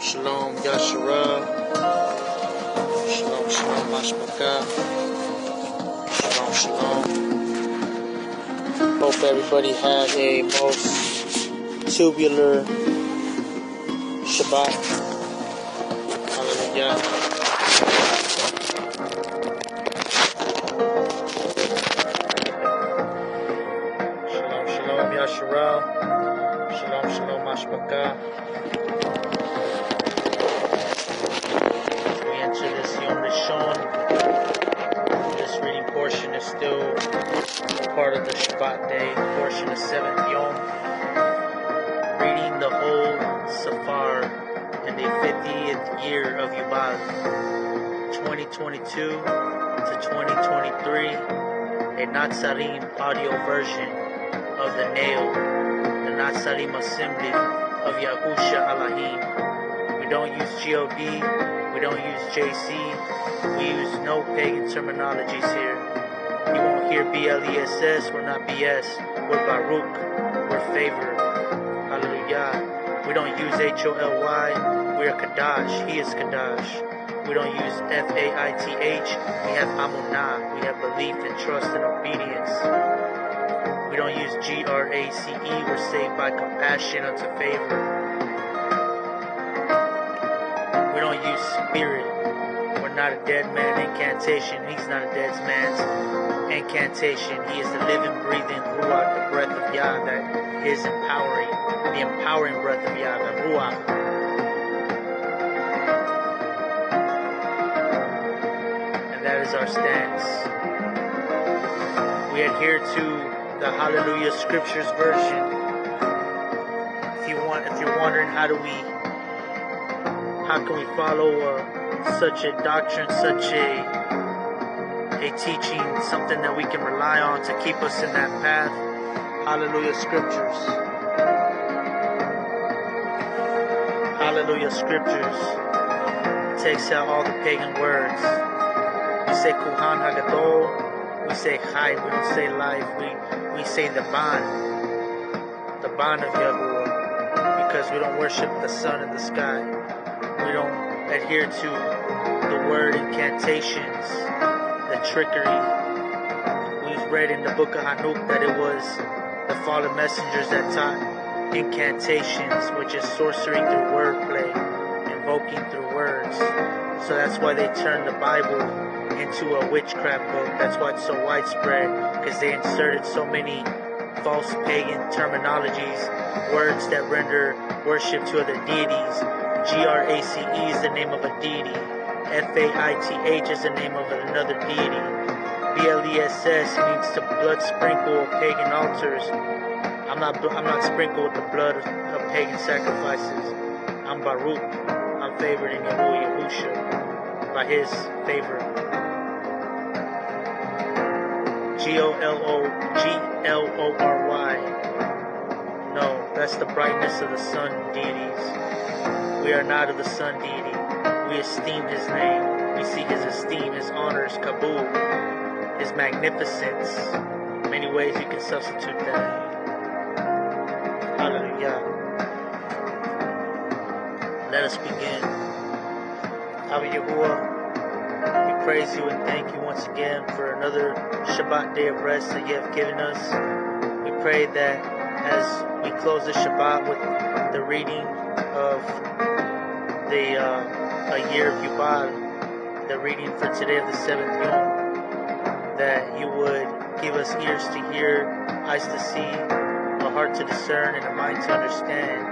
Shalom, Yasharah. Shalom, shalom, Mashpaka. Shalom, shalom. Hope everybody had a most tubular Shabbat. Hallelujah. Shalom, shalom, Yasharah. Shalom, shalom, Mashpaka. To this Yom Rishon. This reading portion is still part of the Shabbat day portion of 7th Yom. Reading the whole Caphar in the 50th year of Yubal, 2022 to 2023, a Natsraym audio version of the NAYAL, the Natsarym assembly of YAHUSHA ALAHYM. We don't use God. We don't use JC. We use no pagan terminologies here. You won't hear BLESS. We're not BS. We're Baruch. We're favored. Hallelujah. We don't use HOLY. We are Kadash. He is Kadash. We don't use FAITH. We have Amunah. We have belief and trust and obedience. We don't use GRACE. We're saved by compassion unto favor. We don't use spirit. We're not a dead man incantation. He's not a dead man's incantation. He is the living, breathing Ruach, the breath of Yah that is empowering, the empowering breath of Yah, the Ruach. And that is our stance. We adhere to the Hallelujah Scriptures version. If you're wondering how can we follow such a doctrine, such a teaching, something that we can rely on to keep us in that path? Hallelujah Scriptures. Hallelujah Scriptures. It takes out all the pagan words. We say Kuhan Hagadol. We say Chai. We don't say life. We say the bond of Yahuwah, because we don't worship the sun in the sky. We don't adhere to the word incantations, the trickery. We've read in the book of Hanuk that it was the fallen messengers that taught incantations, which is sorcery through wordplay, invoking through words. So that's why they turned the Bible into a witchcraft book. That's why it's so widespread, because they inserted so many false pagan terminologies, words that render worship to other deities. GRACE is the name of a deity. FAITH is the name of another deity. BLESS means to blood sprinkle pagan altars. I'm not sprinkled with the blood of pagan sacrifices. I'm Baruch. I'm favored in Yahusha by His favor. GLORY. No, that's the brightness of the sun deities. We are not of the sun deity. We esteem His name. We see His esteem, His honors, Kabul, His magnificence. Many ways you can substitute that. Hallelujah. Let us begin. Abba Yahuwah, we praise You and thank You once again for another Shabbat day of rest that You have given us. We pray that as we close the Shabbat with the reading of a year of Yubal, the reading for today of the 7th Yom, that You would give us ears to hear, eyes to see, a heart to discern, and a mind to understand,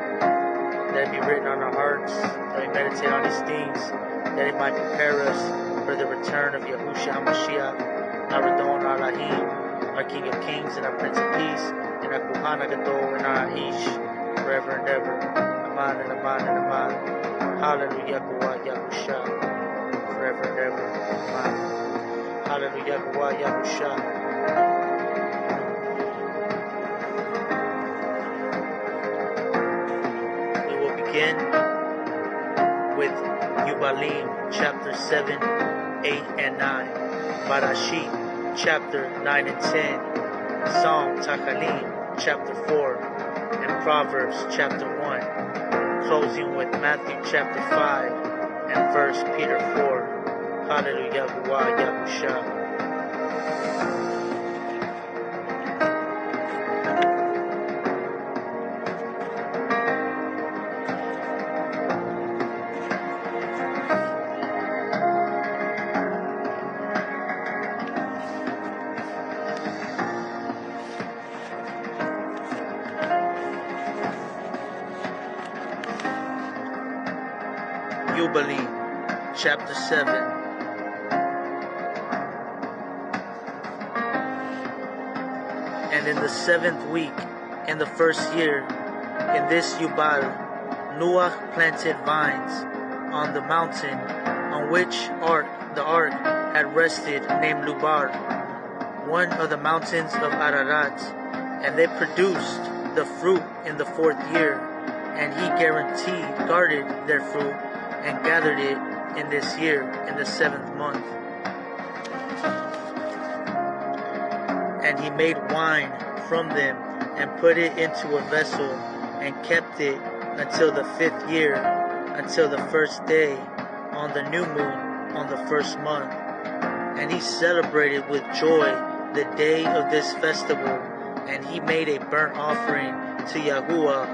that it be written on our hearts, that we meditate on these things, that it might prepare us for the return of Yahusha HaMashiach, our Adon, our ALAHYM, our King of Kings, and our Prince of Peace, and our Kuhan HaGadol, and our Aish, forever and ever. Aman and Aman and Aman. Hallelujah, YAHUSHA, forever and ever. Amen. Hallelujah, YAHUSHA. We will begin with Yubalym chapter 7, 8, and 9. Barashyt chapter 9 and 10. Psalm Tachalim chapter 4. And Proverbs chapter 1. closing with Matthew chapter 5 and 1 Peter 4. Hallelujah, YAHUSHA. Yubalym chapter 7. And in the 7th week, in the 1st year, in this Yubal, Noah planted vines on the mountain on which the ark had rested, named Lubar, one of the mountains of Ararat, and they produced the fruit in the 4th year, and he guarded their fruit, and gathered it in this year, in the 7th month. And he made wine from them, and put it into a vessel, and kept it until the 5th year, until the 1st day, on the new moon, on the 1st month. And he celebrated with joy the day of this festival, and he made a burnt offering to Yahuwah,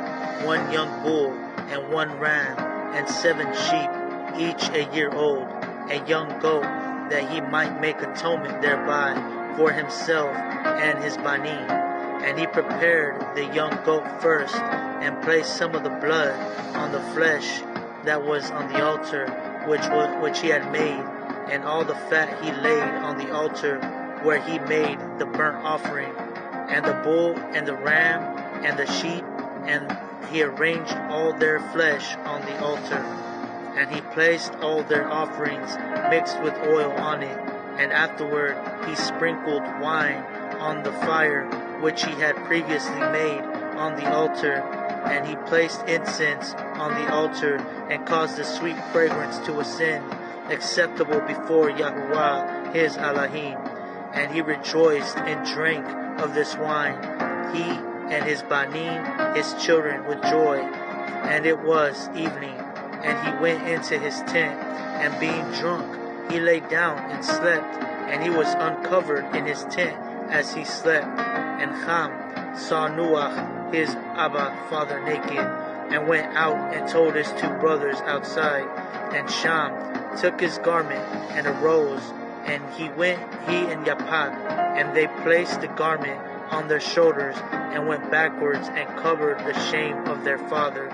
1 young bull, and 1 ram, and 7 sheep, each a year old, a young goat, that he might make atonement thereby for himself and his banim. And he prepared the young goat first, and placed some of the blood on the flesh that was on the altar which he had made, and all the fat he laid on the altar where he made the burnt offering, and the bull and the ram and the sheep, and he arranged all their flesh on the altar. And he placed all their offerings mixed with oil on it, and afterward he sprinkled wine on the fire which he had previously made on the altar, and he placed incense on the altar, and caused the sweet fragrance to ascend, acceptable before Yahuwah his ALAHYM. And he rejoiced and drank of this wine, he and his banim, his children, with joy. And it was evening, and he went into his tent, and being drunk, he lay down and slept, and he was uncovered in his tent as he slept. And Ham saw Noah his Abba father naked, and went out and told his 2 brothers outside. And Shem took his garment and arose, and he and Japheth, and they placed the garment on their shoulders, and went backwards, and covered the shame of their father,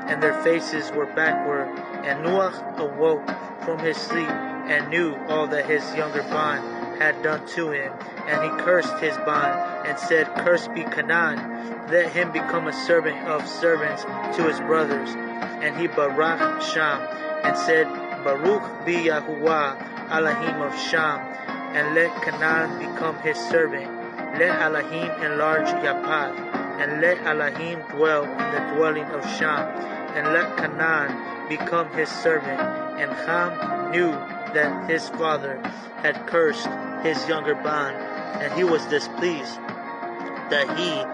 and their faces were backward. And Noah awoke from his sleep, and knew all that his younger bond had done to him. And he cursed his bond, and said, Cursed be Canaan, let him become a servant of servants to his brothers. And he baraked Shem, and said, Baruch be Yahuwah, ALAHYM of Shem, and let Canaan become his servant. Let ALAHYM enlarge Japheth, and let ALAHYM dwell in the dwelling of Shem, and let Canaan become his servant. And Ham knew that his father had cursed his younger bond, and he was displeased that he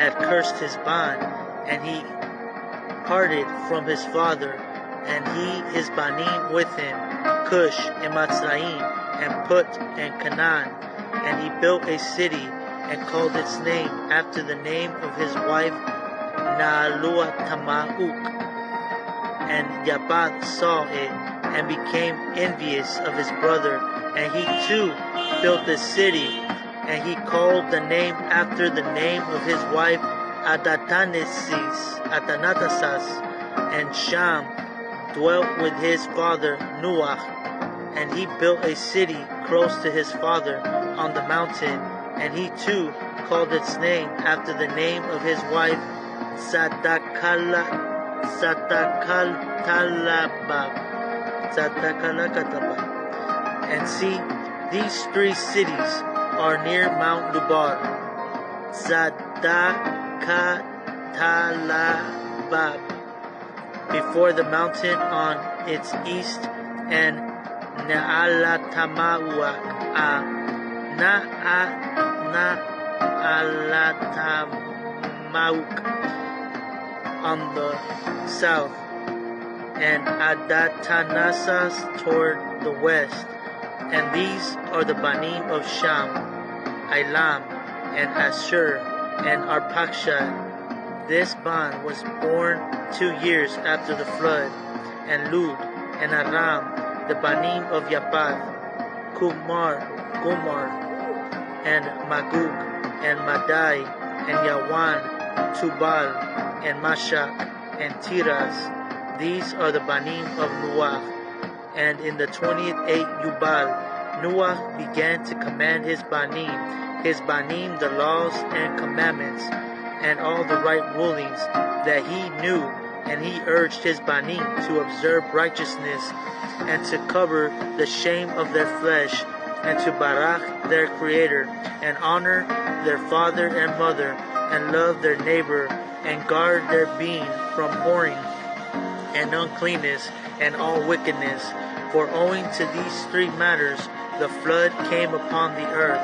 had cursed his bond, and he parted from his father, and he his banim with him, Cush and Natsraym, and Put and Canaan. And he built a city, and called its name after the name of his wife Naluatamauk. And Yabbath saw it, and became envious of his brother, and he too built a city, and he called the name after the name of his wife Atanatasas. And Shem dwelt with his father Noah, and he built a city close to his father on the mountain, and he too called its name after the name of his wife Satakaltalabab. And see, these 3 cities are near Mount Lubar, Zadakatalabab, before the mountain on its east, and N.A.Y.AL-Natsarym on the south. and Adatanasas toward the west. And these are the Banim of Sham, Elam, and Ashur, and Arpachshad. This Ban was born 2 years after the flood, and Lud, and Aram, the Banim of Japheth, Gumar, and Magog, and Madai, and Yawan, Tubal, and Mashach, and Tiras. These are the Banim of Noah. And in the 28th Yubal, Noah began to command his Banim the laws and commandments, and all the right rulings that he knew, and he urged his Banim to observe righteousness, and to cover the shame of their flesh, and to barach their Creator, and honor their father and mother, and love their neighbor, and guard their being from whoring, and uncleanness, and all wickedness. For owing to these 3 matters, the flood came upon the earth,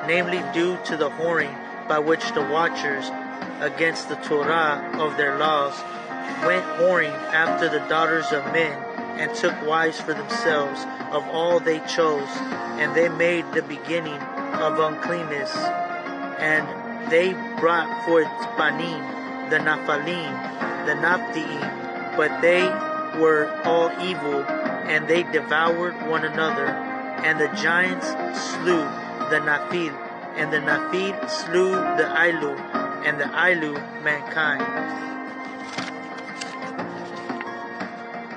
namely due to the whoring by which the watchers, against the Torah of their laws, went whoring after the daughters of men, and took wives for themselves of all they chose, and they made the beginning of uncleanness. And they brought forth Banim, the Nephilim, the Naphtuim, but they were all evil, and they devoured one another. And the giants slew the Nephil, and the Nephil slew the Ailu, and the Ailu mankind,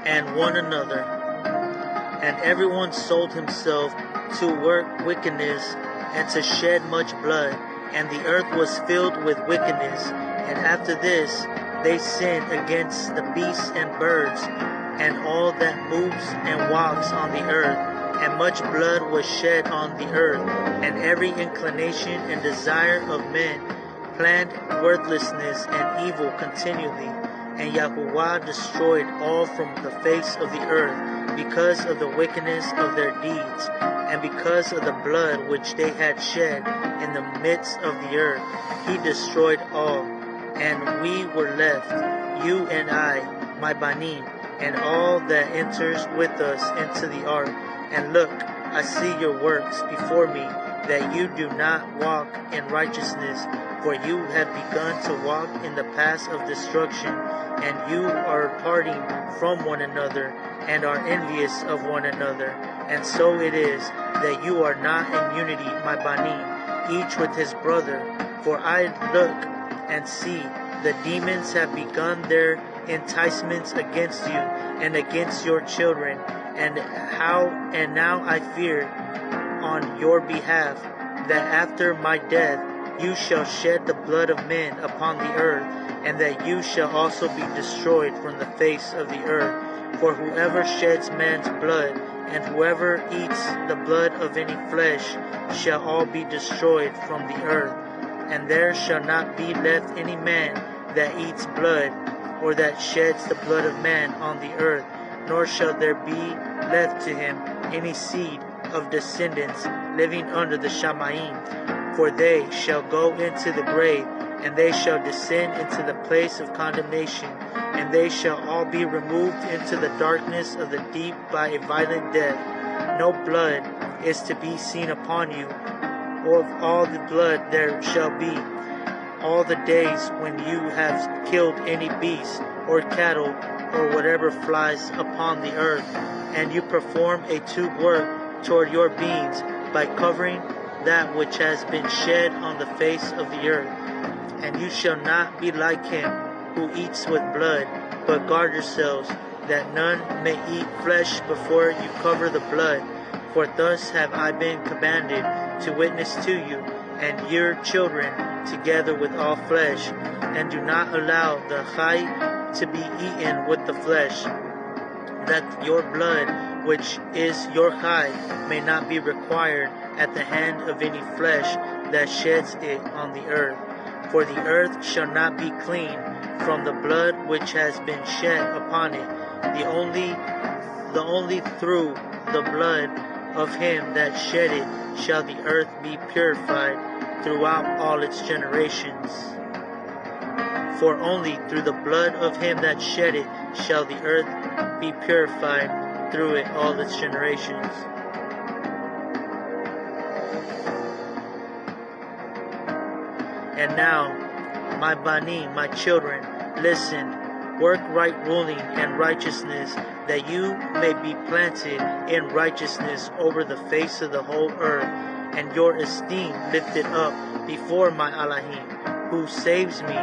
and one another. And everyone sold himself to work wickedness, and to shed much blood, and the earth was filled with wickedness. And after this they sinned against the beasts and birds, and all that moves and walks on the earth, and much blood was shed on the earth, and every inclination and desire of men planned worthlessness and evil continually. And Yahuwah destroyed all from the face of the earth, because of the wickedness of their deeds, and because of the blood which they had shed in the midst of the earth. He destroyed all, and we were left, you and I, my Banim, and all that enters with us into the ark. And look, I see your works before me, that you do not walk in righteousness, for you have begun to walk in the paths of destruction, and you are parting from one another, and are envious of one another. And so it is that you are not in unity, my Banim, each with his brother. For I look and see the demons have begun their enticements against you and against your children, and now I fear on your behalf that after my death you shall shed the blood of men upon the earth, and that you shall also be destroyed from the face of the earth. For whoever sheds man's blood, and whoever eats the blood of any flesh, shall all be destroyed from the earth. And there shall not be left any man that eats blood, or that sheds the blood of man on the earth, nor shall there be left to him any seed of descendants living under the Shamayim. For they shall go into the grave, and they shall descend into the place of condemnation, and they shall all be removed into the darkness of the deep by a violent death. No blood is to be seen upon you, or of all the blood there shall be all the days when you have killed any beast, or cattle, or whatever flies upon the earth. And you perform a two work toward your beings, by covering that which has been shed on the face of the earth. And you shall not be like him who eats with blood, but guard yourselves, that none may eat flesh before you cover the blood. For thus have I been commanded to witness to you, and your children, together with all flesh. And do not allow the chai to be eaten with the flesh, that your blood, which is your chai, may not be required at the hand of any flesh that sheds it on the earth. For the earth shall not be clean from the blood which has been shed upon it. The only through the blood of him that shed it shall the earth be purified throughout all its generations. For only through the blood of him that shed it shall the earth be purified through it all its generations. And now, my bani, my children, listen, work right ruling and righteousness, that you may be planted in righteousness over the face of the whole earth, and your esteem lifted up before my ALAHYM, who saves me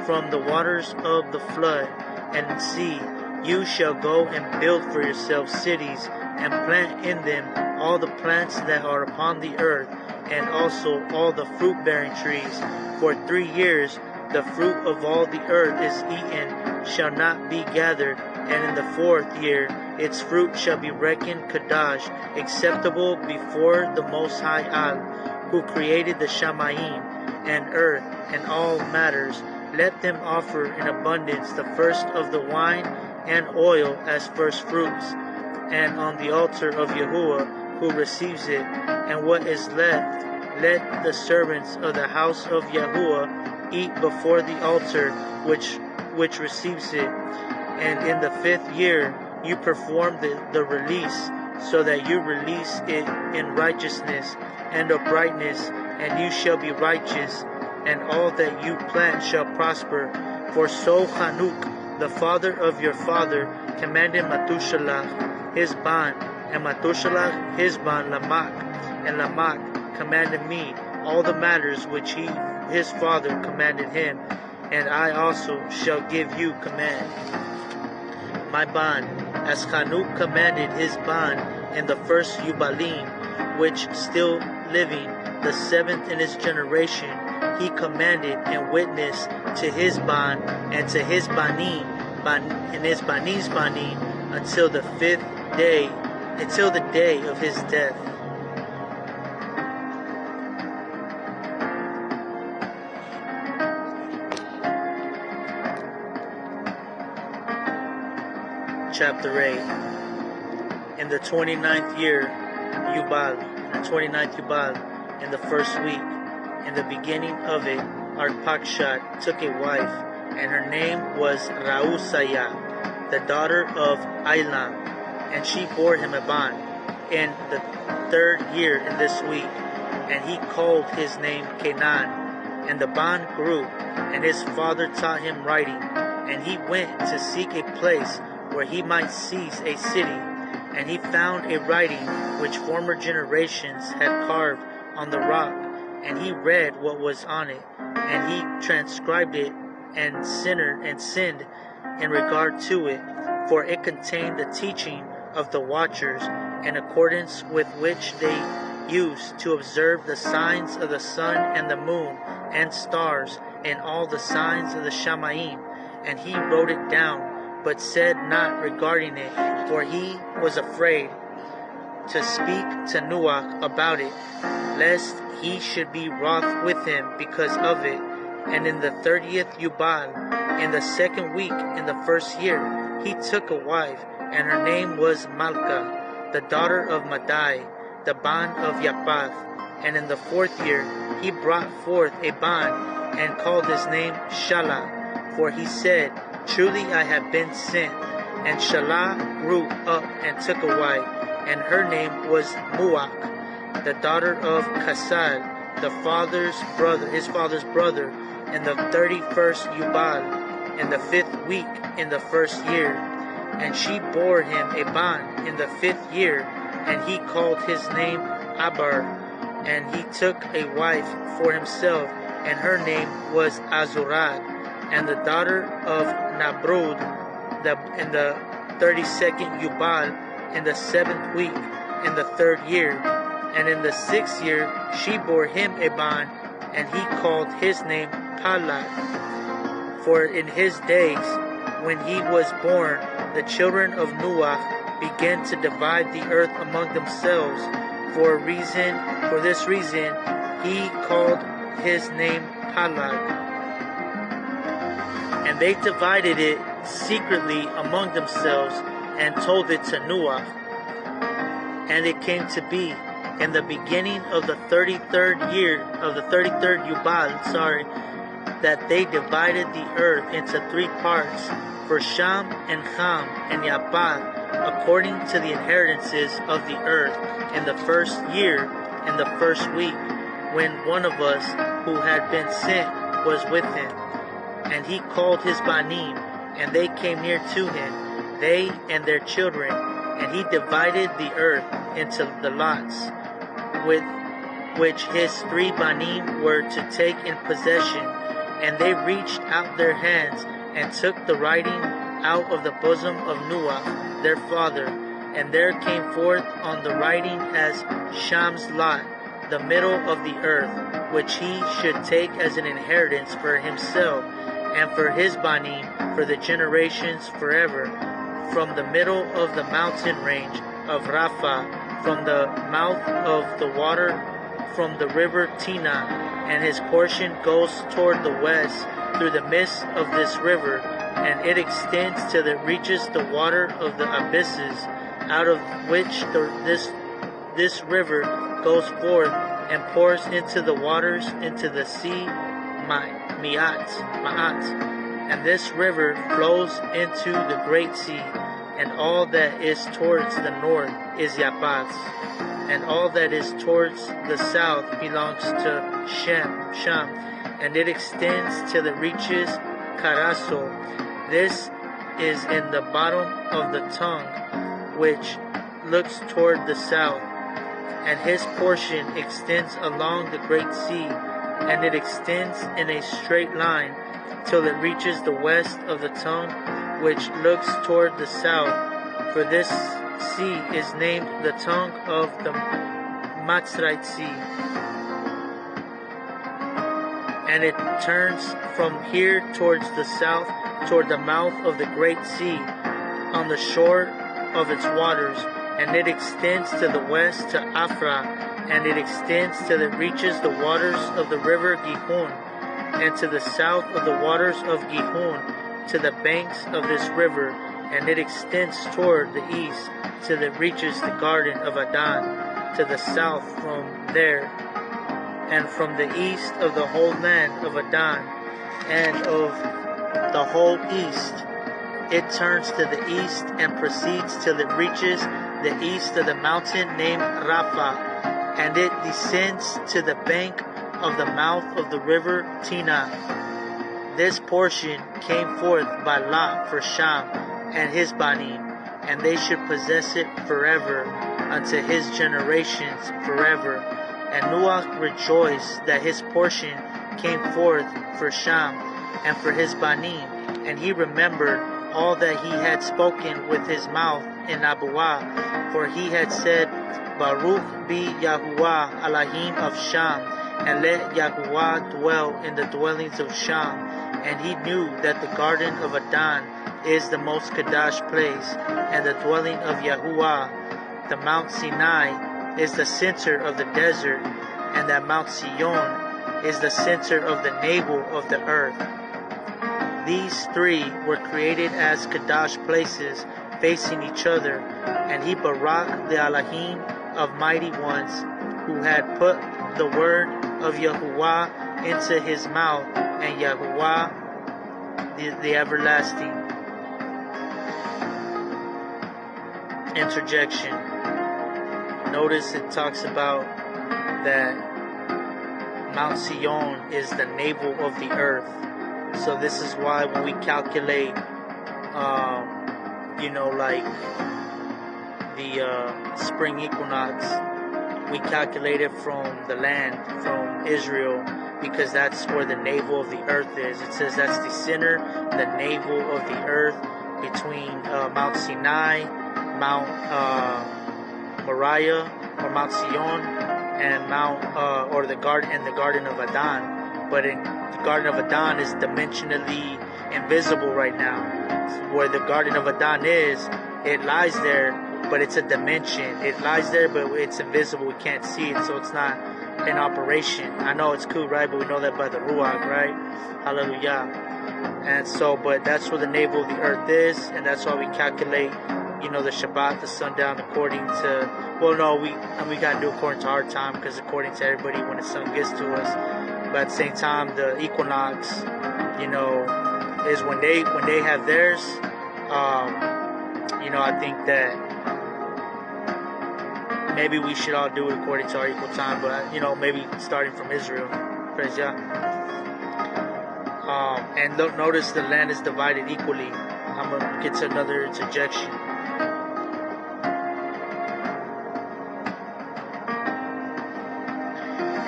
from the waters of the flood. And see, you shall go and build for yourselves cities, and plant in them all the plants that are upon the earth, and also all the fruit-bearing trees. For 3 years the fruit of all the earth is eaten, shall not be gathered, and in the 4th year its fruit shall be reckoned Kadash, acceptable before the Most High Al, who created the Shamayim and earth and all matters. Let them offer in abundance the first of the wine and oil as first fruits, and on the altar of Yahuwah, who receives it, and what is left, let the servants of the house of Yahuwah eat before the altar which receives it. And in the 5th year you perform the release, so that you release it in righteousness and uprightness, and you shall be righteous, and all that you plant shall prosper. For so Hanuk, the father of your father, commanded Matushalah his ban, and Matushalah his ban Lamach, and Lamach commanded me all the matters which his father commanded him, and I also shall give you command. My ban, as Hanuk commanded his ban in the 1st Yubalym, which still living, the 7th in his generation, he commanded and witnessed to his ban and to his bani, and his bani's bani, until the 5th day, until the day of his death. Chapter 8. In the 29th year, Yubal, in the 1st week, in the beginning of it, Arpachshad took a wife, and her name was Rausaya, the daughter of ALAHYM, and she bore him a ban in the 3rd year in this week, and he called his name Canaan. And the ban grew, and his father taught him writing, and he went to seek a place where he might seize a city, and he found a writing which former generations had carved on the rock, and he read what was on it, and he transcribed it, and sinned in regard to it, for it contained the teaching of the watchers, in accordance with which they used to observe the signs of the sun and the moon and stars, and all the signs of the Shamayim. And he wrote it down, but said not regarding it, for he was afraid to speak to Noah about it, lest he should be wroth with him because of it. And in the 30th Yubal, in the 2nd week, in the 1st year, he took a wife, and her name was Malka, the daughter of Madai, the ban of Yapath. And in the 4th year, he brought forth a ban, and called his name Shalah, for he said, Truly I have been sent. And Shalah grew up and took a wife, and her name was Muach, the daughter of Kasal, his father's brother, in the 31st Yubal, in the 5th week, in the 1st year. And she bore him a ban in the 5th year, and he called his name Abar. And he took a wife for himself, and her name was Azurad, and the daughter of Nabrud, in the 32nd Yubal, in the 7th week, in the 3rd year. And in the 6th year she bore him a ban, and he called his name Palat. For in his days, when he was born, the children of Noah began to divide the earth among themselves. For this reason, he called his name Palag. And they divided it secretly among themselves, and told it to Noah. And it came to be in the beginning of the 33rd year, of the 33rd Yubal, that they divided the earth into 3 parts, for Sham and Ham and Japheth, according to the inheritances of the earth, in the 1st year, in the 1st week, when one of us who had been sent was with him. And he called his Banim, and they came near to him, they and their children, and he divided the earth into the lots, with which his 3 Banim were to take in possession. And they reached out their hands, and took the writing out of the bosom of Noah, their father. And there came forth on the writing as Sham's lot, the middle of the earth, which he should take as an inheritance for himself, and for his Banim, for the generations forever, from the middle of the mountain range of Rapha, from the mouth of the water, from the river Tina, and his portion goes toward the west, through the midst of this river, and it extends till it reaches the water of the abysses, out of which this river goes forth, and pours into the waters, into the sea, Ma'at. And this river flows into the great sea, and all that is towards the north is Japheth's, and all that is towards the south belongs to Sham, and it extends till it reaches Caraso. This is in the bottom of the tongue, which looks toward the south, and his portion extends along the great sea, and it extends in a straight line till it reaches the west of the tongue, which looks toward the south. For this sea is named the tongue of the Natsraym sea. And it turns from here towards the south, toward the mouth of the great sea, on the shore of its waters, and it extends to the west to Afra, and it extends till it reaches the waters of the river Gihon, and to the south of the waters of Gihon, to the banks of this river, and it extends toward the east, till it reaches the garden of Eden, to the south from there, and from the east of the whole land of Eden, and of the whole east, it turns to the east, and proceeds till it reaches the east of the mountain named Rapha, and it descends to the bank of the mouth of the river Tina. This portion came forth by lot for Sham and his Banim, and they should possess it forever, unto his generations forever. And Noah rejoiced that his portion came forth for Sham and for his Banim, and he remembered all that he had spoken with his mouth in Nabuah, for he had said, Baruch be Yahuwah ALAHYM of Sham, and let Yahuwah dwell in the dwellings of Sham. And he knew that the garden of Eden is the most Kadash place, and the dwelling of Yahuwah, the Mount Sinai, is the center of the desert, and that Mount Sion is the center of the navel of the earth. These 3 were created as Kadash places, facing each other, and he barak the ALAHYM of mighty ones, who had put the word of Yahuwah into his mouth, and Yahuwah the everlasting. Interjection. Notice it talks about that Mount Sion is the navel of the earth. So this is why when we calculate, like the spring equinox, we calculate it from the land, from Israel, because that's where the navel of the earth is. It says that's the center, the navel of the earth, between Mount Sinai, Mount Moriah, or Mount Sion, and the Garden of Eden. But in the Garden of Eden is dimensionally invisible right now. Where the Garden of Eden is, it lies there, but it's a dimension. It lies there, but it's invisible. We can't see it, so it's not in operation. I know it's cool, right? But we know that by the Ruach, right? Hallelujah. And so, but that's where the navel of the earth is, and that's why we calculate, the Shabbat, the sundown, according to, we got to do according to our time, because according to everybody, when the sun gets to us, but at the same time, the equinox, you know, is when they have theirs. You know, I think that maybe we should all do it according to our equal time, but, you know, maybe starting from Israel. Praise Yah. And notice the land is divided equally. I'm going to get to another interjection.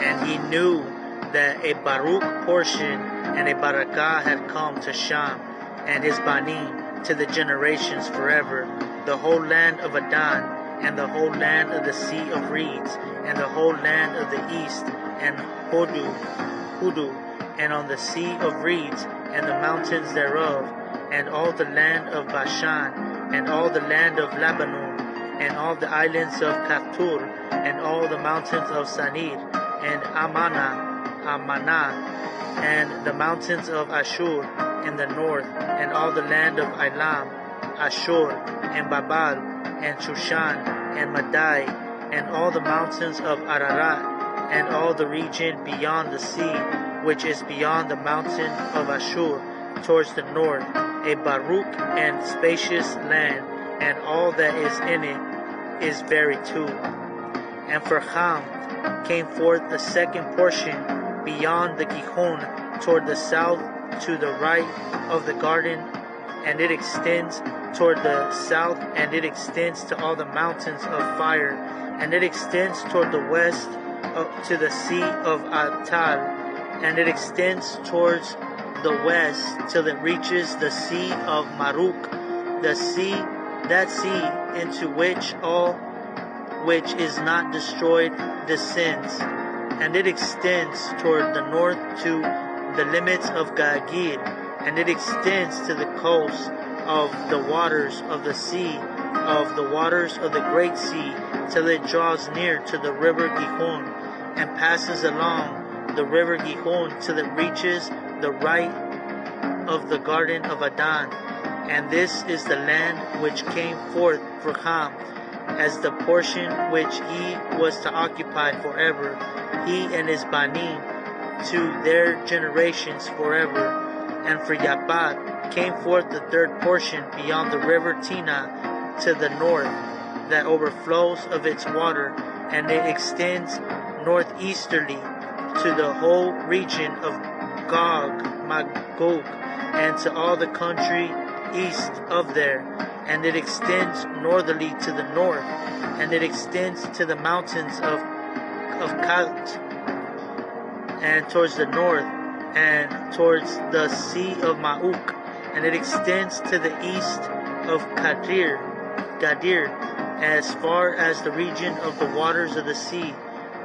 And he knew that a Baruch portion and a Barakah had come to Sham and his Banim to the generations forever, the whole land of Adan, and the whole land of the Sea of Reeds, and the whole land of the east, and Hudu, and on the Sea of Reeds, and the mountains thereof, and all the land of Bashan, and all the land of Lebanon, and all the islands of Caphar, and all the mountains of Sanir, and Amanah, and the mountains of Ashur in the north, and all the land of Elam, Ashur, and Babal, and Shushan, and Madai, and all the mountains of Ararat, and all the region beyond the sea, which is beyond the mountain of Ashur, towards the north, a Baruch and spacious land, and all that is in it is very too. And for Ham came forth the second portion beyond the Gihon, toward the south, to the right of the garden, and it extends toward the south, and it extends to all the mountains of fire, and it extends toward the west to the sea of Atal, and it extends towards the west till it reaches the sea of Maruk, that sea into which all which is not destroyed descends, and it extends toward the north to the limits of Gagir, and it extends to the coast of the waters of the sea, of the waters of the great sea, till it draws near to the river Gihon, and passes along the river Gihon till it reaches the right of the garden of Adan. And this is the land which came forth for Ham, as the portion which he was to occupy forever, he and his Banim, to their generations forever. And for Japheth came forth the third portion beyond the river Tina to the north, that overflows of its water, and it extends northeasterly to the whole region of Magog, and to all the country east of there, and it extends northerly to the north, and it extends to the mountains of Kalt, and towards the north, and towards the sea of Ma'uk, and it extends to the east of Gadir, as far as the region of the waters of the sea,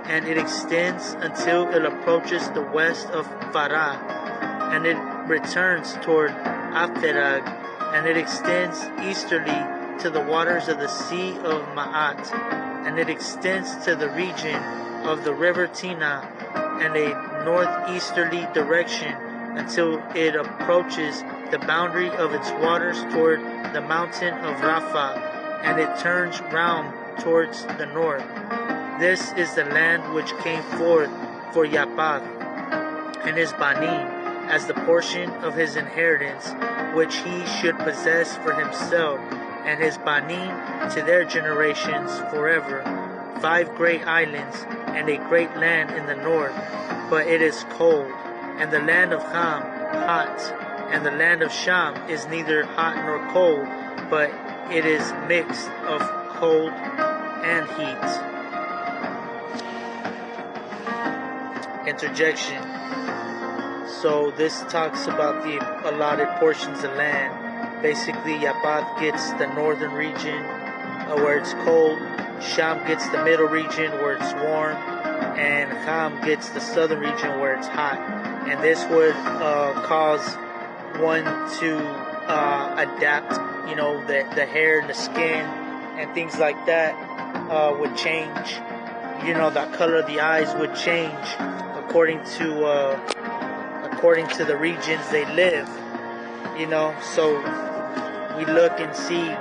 and it extends until it approaches the west of Farah, and it returns toward Apterag, and it extends easterly to the waters of the sea of Ma'at, and it extends to the region of the river Tina in a northeasterly direction until it approaches the boundary of its waters toward the mountain of Rapha, and it turns round towards the north. This is the land which came forth for Japheth and his Banim as the portion of his inheritance, which he should possess for himself and his Banim to their generations forever. 5 great islands and a great land in the north, but it is cold. And the land of Ham hot, and the land of Sham is neither hot nor cold, but it is mixed of cold and heat. Interjection. So this talks about the allotted portions of land. Basically, Japheth gets the northern region where it's cold, Sham gets the middle region where it's warm, and Ham gets the southern region where it's hot. And this would cause one to adapt, you know, the hair and the skin and things like that would change. You know, the color of the eyes would change according to the regions they live. You know, so we look and see,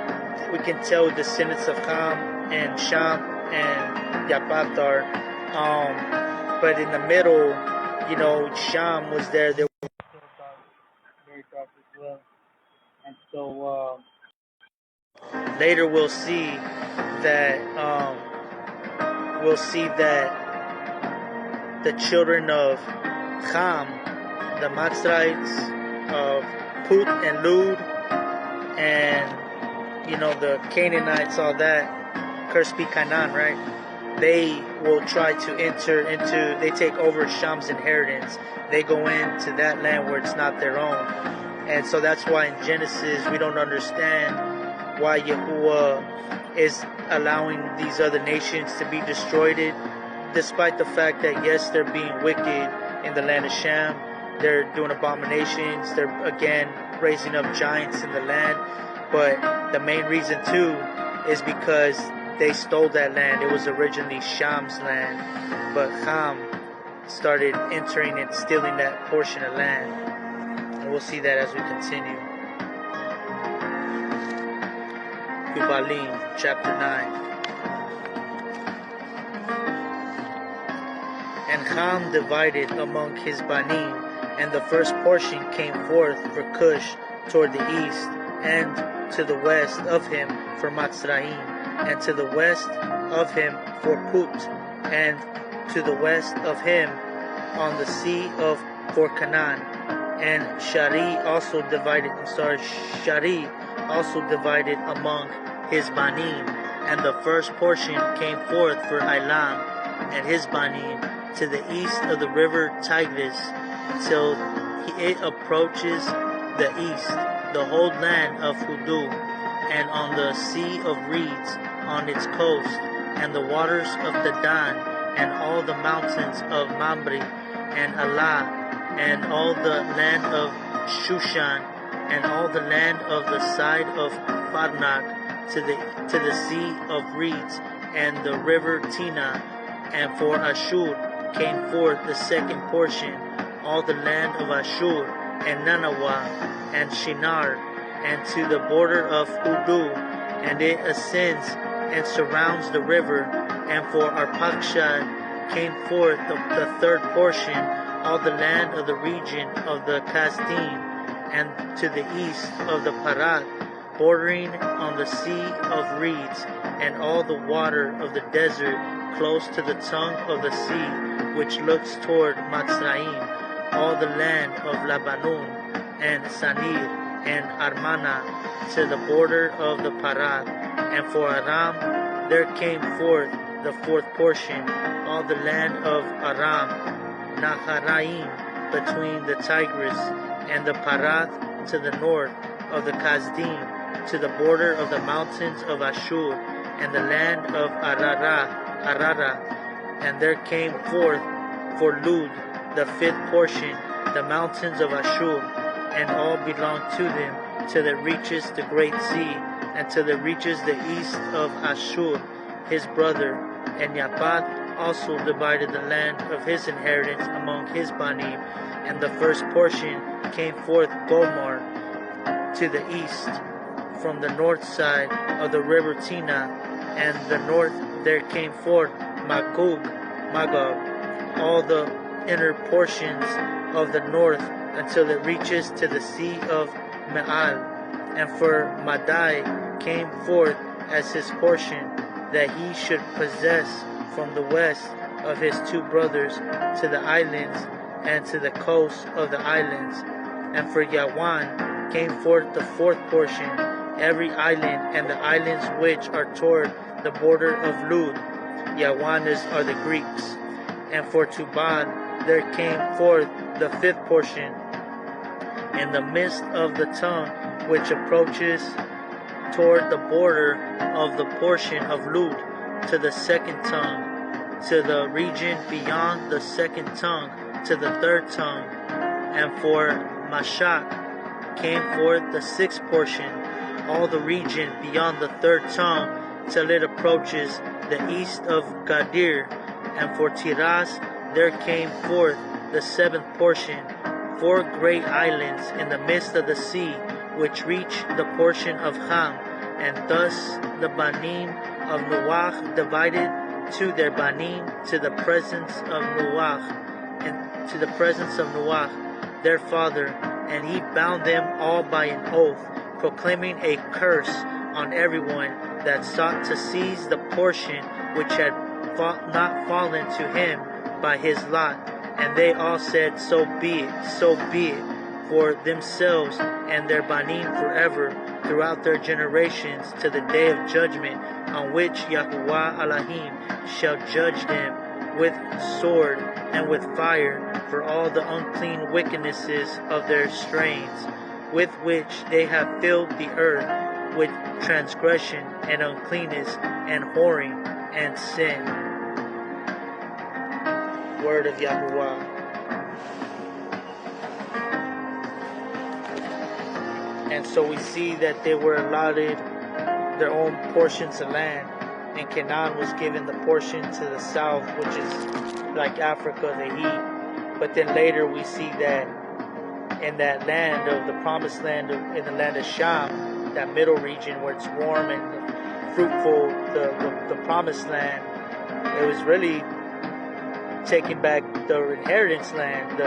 we can tell descendants of Ham and Sham and Japheth are, but in the middle, Sham was there. There was very dark as well. And so later we'll see that the children of Ham, the Matzrites of Put and Lud, and the Canaanites, all that, cursed be Canaan, right? They will try to they take over Sham's inheritance. They go into that land where it's not their own. And so that's why in Genesis we don't understand why Yahuwah is allowing these other nations to be destroyed, despite the fact that yes, they're being wicked in the land of Sham. They're doing abominations. They're again raising up giants in the land. But the main reason too is because they stole that land. It was originally Sham's land, but Ham started entering and stealing that portion of land. And we'll see that as we continue. Yubalym Ch.9. And Ham divided among his banim, and the first portion came forth for Cush toward the east, and to the west of him for Natsraym, and to the west of him for Put, and to the west of him on the sea for Canaan. And Shari also divided among his banim, and the first portion came forth for ALAHYM and his banim to the east of the river Tigris, till it approaches the east, the whole land of Hudu, and on the sea of reeds on its coast, and the waters of the Dan, and all the mountains of Mamre, and Allah, and all the land of Shushan, and all the land of the side of Farnak, to the sea of reeds, and the river Tina. And for Ashur came forth the second portion, all the land of Ashur, and Nineveh, and Shinar, and to the border of Hudu, and it ascends and surrounds the river. And for Arpachshad came forth the third portion, all the land of the region of the Kasdim, and to the east of the Parat, bordering on the sea of reeds, and all the water of the desert close to the tongue of the sea, which looks toward Natsraym, all the land of Labanun, and Sanir, and Armana, to the border of the Parat. And for Aram there came forth the fourth portion, all the land of Aram, Naharaim, between the Tigris and the Parath, to the north of the Kasdim, to the border of the mountains of Ashur, and the land of Arara. And there came forth for Lud the fifth portion, the mountains of Ashur, and all belong to them, till it reaches the great sea, and till it reaches the east of Ashur, his brother. And Yapath also divided the land of his inheritance among his banim, and the first portion came forth Gomor to the east, from the north side of the river Tina, and the north there came forth Magog, all the inner portions of the north, until it reaches to the sea of N.A.Y.Al. And for Madai came forth as his portion, that he should possess from the west of his two brothers to the islands, and to the coast of the islands. And for Yawan came forth the fourth portion, every island, and the islands which are toward the border of Lud. Yawanis are the Greeks. And for Tubal there came forth the fifth portion, in the midst of the tongue which approaches toward the border of the portion of Lud, to the second tongue, to the region beyond the second tongue, to the third tongue. And for Mashak came forth the sixth portion, all the region beyond the third tongue, till it approaches the east of Gadir. And for Tiras there came forth the seventh portion, 4 great islands in the midst of the sea, which reach the portion of Ham. And thus the banim of Noach divided to their banim to the presence of Noach. and to the presence of Noah, their father, and he bound them all by an oath, proclaiming a curse on everyone that sought to seize the portion which had not fallen to him by his lot. And they all said, So be it, for themselves and their banim forever, throughout their generations, to the day of judgment, on which Yahuwah ALAHYM shall judge them with sword and with fire for all the unclean wickednesses of their strains, with which they have filled the earth with transgression and uncleanness and whoring and sin. Word of Yahuwah. And so we see that they were allotted their own portions of land, and Canaan was given the portion to the south, which is like Africa, the heat. But then later we see that in that land of the promised land, in the land of Sham, that middle region where it's warm and fruitful, the promised land, it was really taking back the inheritance land.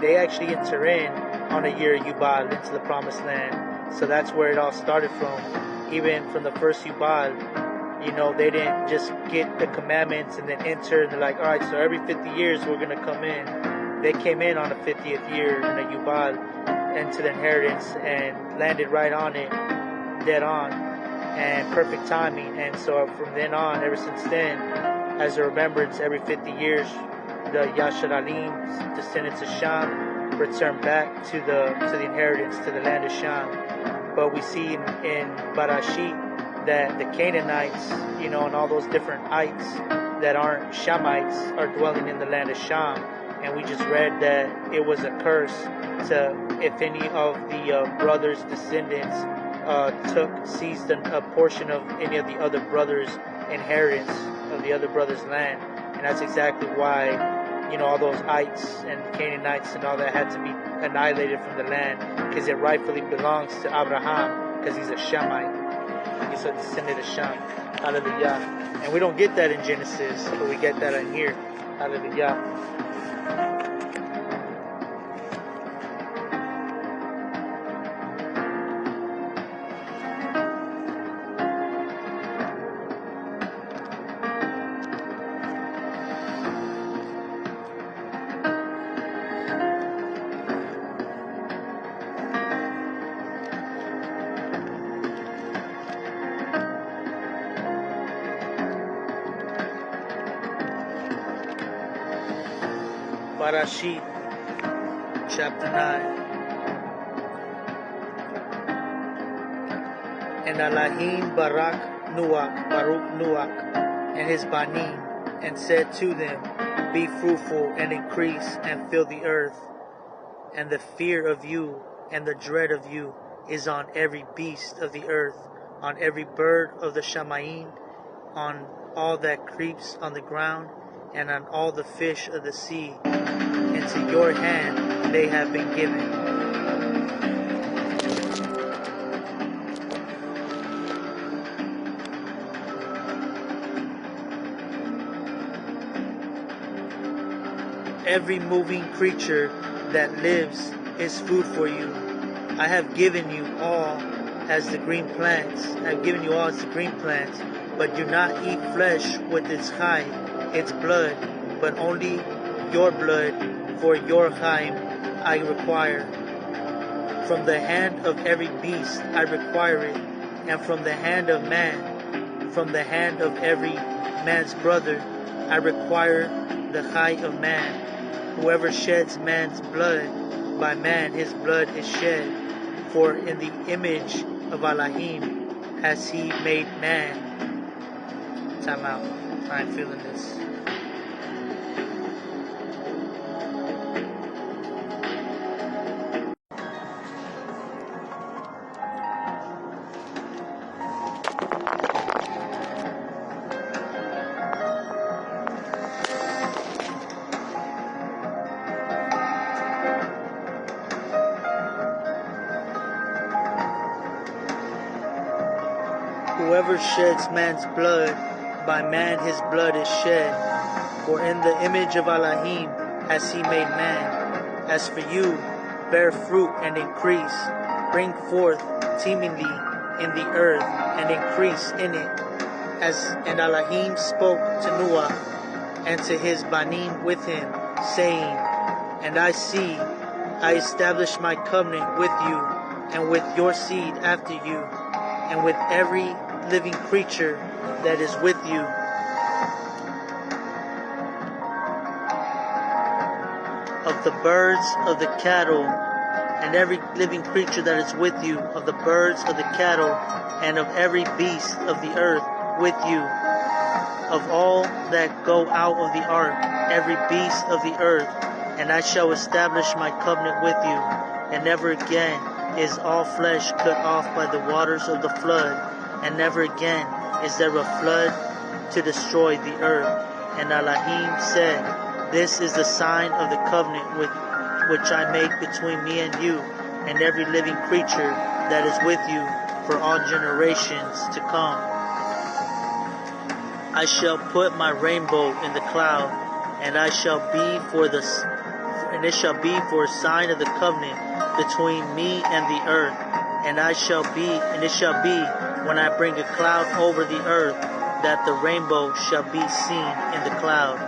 They actually enter in on a year Yubal into the promised land. So that's where it all started from. Even from the first Yubal, they didn't just get the commandments and then enter and they're like, all right, so every 50 years we're going to come in. They came in on the 50th year in a Yubal into the inheritance and landed right on it, dead on, and perfect timing. And so from then on, ever since then, as a remembrance, every 50 years, the Yasharim, descendants of Sham, return back to the inheritance, to the land of Sham. But we see in Barashyt that the Canaanites, and all those different ites that aren't Shamites are dwelling in the land of Sham. And we just read that it was a curse to if any of the brothers' descendants seized a portion of any of the other brothers' inheritance of the other brothers' land. And that's exactly why all those ites and Canaanites and all that had to be annihilated from the land, because it rightfully belongs to Abraham, because he's a Shamite. He's a descendant of Sham. Hallelujah. And we don't get that in Genesis, but we get that in here. Hallelujah. Barashyt chapter 9. And ALAHYM Baruch Nuach and his banim, and said to them, Be fruitful and increase and fill the earth. And the fear of you and the dread of you is on every beast of the earth, on every bird of the Shamayim, on all that creeps on the ground, and on all the fish of the sea. Into your hand they have been given. Every moving creature that lives is food for you. I have given you all as the green plants. But do not eat flesh with its hide, its blood, but only your blood, for your hide I require. From the hand of every beast I require it, and from the hand of man, from the hand of every man's brother, I require the hide of man. Whoever sheds man's blood, by man his blood is shed. For in the image of ALAHYM has he made man. Time out. I'm feeling this. Whoever sheds man's blood, by man his blood is shed. For in the image of ALAHYM as he made man. As for you, bear fruit and increase. Bring forth teemingly in the earth and increase in it. And ALAHYM spoke to Noah and to his banim with him, saying, And I establish my covenant with you, and with your seed after you, and with every living creature that is with you, of the birds of the cattle, and every living creature that is with you, of the birds of the cattle, and of every beast of the earth with you, of all that go out of the ark, every beast of the earth. And I shall establish my covenant with you, and never again is all flesh cut off by the waters of the flood, and never again is there a flood to destroy the earth. And ALAHYM said, This is the sign of the covenant which I make between me and you, and every living creature that is with you for all generations to come. I shall put my rainbow in the cloud, and it shall be for a sign of the covenant between me and the earth. And it shall be when I bring a cloud over the earth, that the rainbow shall be seen in the cloud.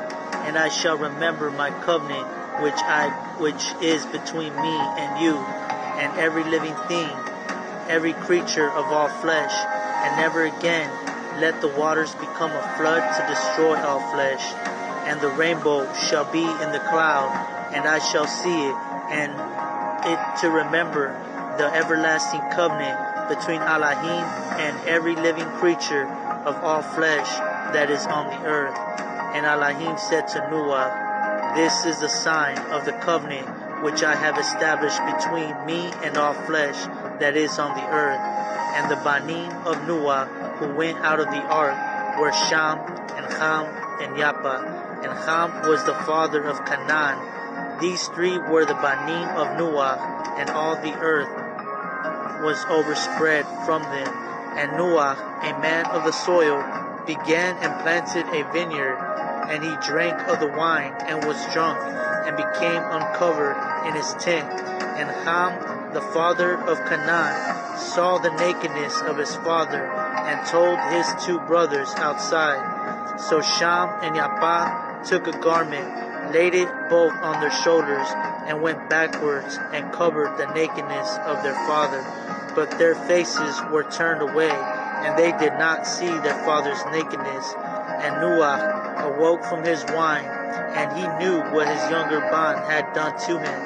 And I shall remember my covenant which is between me and you, and every living thing, every creature of all flesh, and never again let the waters become a flood to destroy all flesh. And the rainbow shall be in the cloud, and I shall see it, and it to remember the everlasting covenant between ALAHYM and every living creature of all flesh that is on the earth. And ALAHYM said to Noah, This is the sign of the covenant which I have established between me and all flesh that is on the earth. And the banim of Noah who went out of the ark were Shem and Ham and Japheth. And Ham was the father of Canaan. These three were the banim of Noah, and all the earth was overspread from them. And Noah, a man of the soil, began and planted a vineyard, and he drank of the wine and was drunk, and became uncovered in his tent. And Ham, the father of Canaan, saw the nakedness of his father, and told his two brothers outside. So Shem and Japheth took a garment, laid it both on their shoulders, and went backwards, and covered the nakedness of their father. But their faces were turned away, and they did not see their father's nakedness. And Noah awoke from his wine, and he knew what his younger bond had done to him.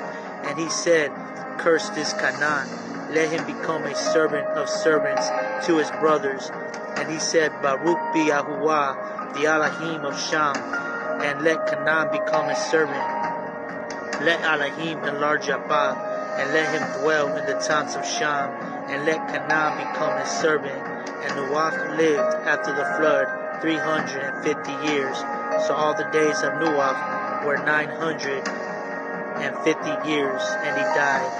And he said, Cursed is Canaan, let him become a servant of servants to his brothers. And he said, Baruch be Yahuwah, the ALAHYM of Shem, and let Canaan become his servant. Let ALAHYM enlarge Japheth, and let him dwell in the tents of Shem, and let Canaan become his servant. And Noah lived after the flood 350 years. So all the days of Noah were 950 years, and he died.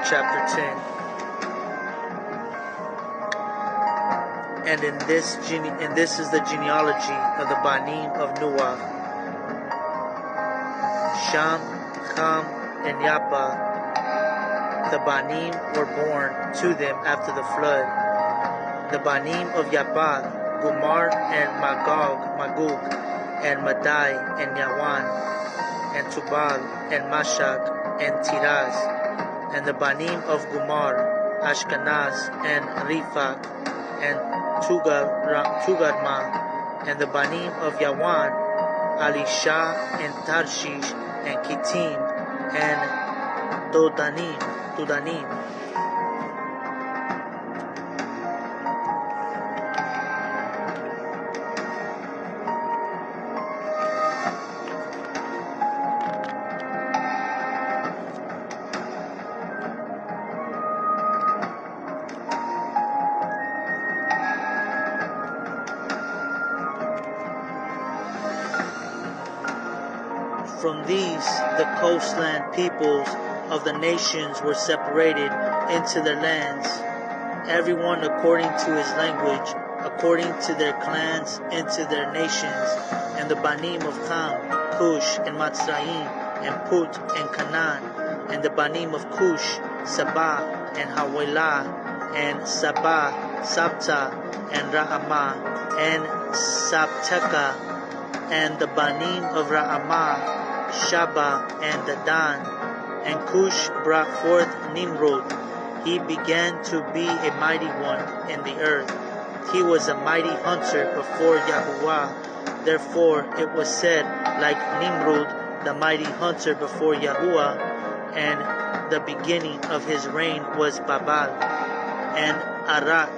Chapter 10. And this is the genealogy of the banim of Noah: Shem, Ham, and Japheth. The banim were born to them after the flood. The banim of Yubal, Gomer and Magog, and Madai and Yawan, and Tubal and Mashak and Tiraz. And the banim of Gomer, Ashkenaz and Riphath and Tugarma. And the banim of Yawan, Elisha and Tarshish and Kittim and Dodanim. From these, the coastland peoples of the nations were separated into their lands, everyone according to his language, according to their clans into their nations. And the banim of Ham, Cush and Natsraym, and Put and Canaan. And the banim of Cush, Sabah and Hawilah, and Sabah, Sabta and Ra'amah, and Sabteka. And the banim of Ra'amah, Shaba and Dadan. And Cush brought forth Nimrod. He began to be a mighty one in the earth. He was a mighty hunter before Yahuwah. Therefore it was said, like Nimrod, the mighty hunter before Yahuwah. And the beginning of his reign was Babal, and Arak,